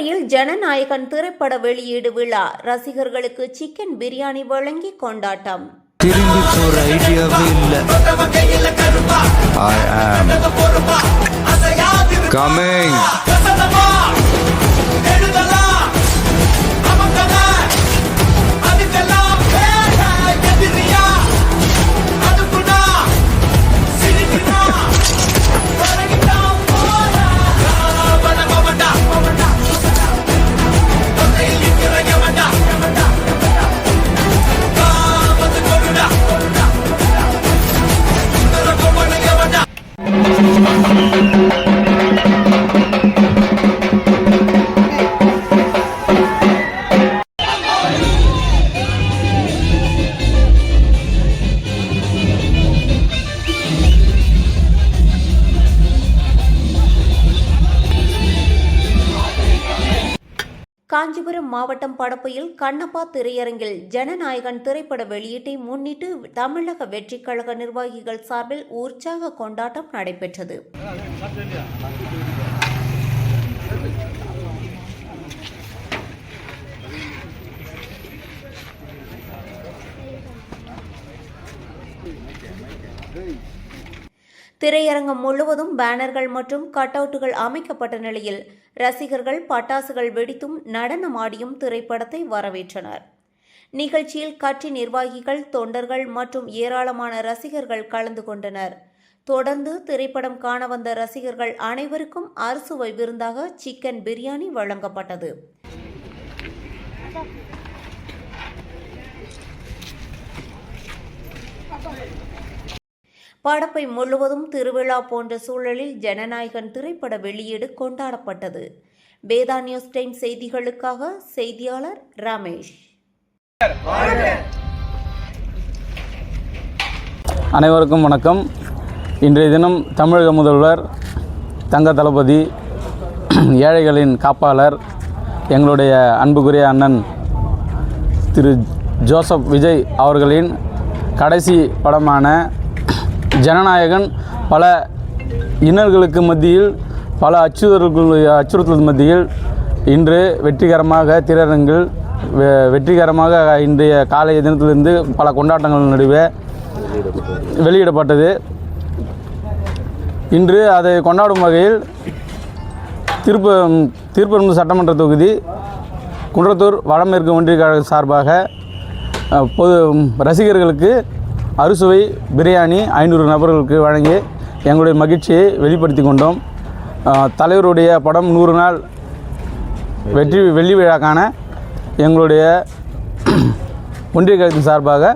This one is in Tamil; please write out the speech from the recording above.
படப்பையில் ஜனநாயகன் திரைப்பட வெளியீடு விழா, ரசிகர்களுக்கு சிக்கன் பிரியாணி வழங்கி கொண்டாட்டம். திரும்பி போற ஐடியாவே இல்ல. I am coming. காஞ்சிபுரம் மாவட்டம் படப்பையில் கண்ணப்பா திரையரங்கில் ஜனநாயகன் திரைப்பட வெளியீட்டை முன்னிட்டு தமிழக வெற்றிக் கழக நிர்வாகிகள் சார்பில் உற்சாக கொண்டாட்டம் நடைபெற்றது. திரையரங்கம் முழுவதும் பேனர்கள் மற்றும் கட் அவுட்டுகள் அமைக்கப்பட்ட நிலையில் ரசிகர்கள் பட்டாசுகள் வெடித்தும் நடனமாடியும் திரைப்படத்தை வரவேற்றனர். நிகழ்ச்சியில் கட்சி நிர்வாகிகள், தொண்டர்கள் மற்றும் ஏராளமான ரசிகர்கள் கலந்து கொண்டனர். தொடர்ந்து திரைப்படம் காண வந்த ரசிகர்கள் அனைவருக்கும் அறுசுவை விருந்தாக சிக்கன் பிரியாணி வழங்கப்பட்டது. படப்பை முழுவதும் திருவிழா போன்ற சூழலில் ஜனநாயகன் திரைப்பட வெளியீடு கொண்டாடப்பட்டது. வேதா நியூஸ் டைம் செய்திகளுக்காக செய்தியாளர் ரமேஷ். அனைவருக்கும் வணக்கம். இன்றைய தினம் தமிழக முதல்வர் தங்க தளபதி, ஏழைகளின் காப்பாளர், எங்களுடைய அன்புக்குரிய அண்ணன் திரு ஜோசப் விஜய் அவர்களின் கடைசி படமான ஜனநாயகன் பல இன்னல்களுக்கு மத்தியில், பல அச்சுறுத்தல் மத்தியில் இன்று வெற்றிகரமாக திரையரங்கில் வெற்றிகரமாக இன்றைய காலை தினத்திலிருந்து பல கொண்டாட்டங்கள் நடுவே வெளியிடப்பட்டது. இன்று அதை கொண்டாடும் வகையில் திருப்பரங்குன்றம் சட்டமன்ற தொகுதி குன்றத்தூர் வடமேற்கு ஒன்றிய கழக சார்பாக பொது ரசிகர்களுக்கு அறுசுவை பிரியாணி 500 நபர்களுக்கு வழங்கி எங்களுடைய மகிழ்ச்சியை வெளிப்படுத்தி கொண்டோம். தலைவருடைய படம் 100 நாள் வெள்ளி விழா காண எங்களுடைய ஒன்றிய கழகத்தின் சார்பாக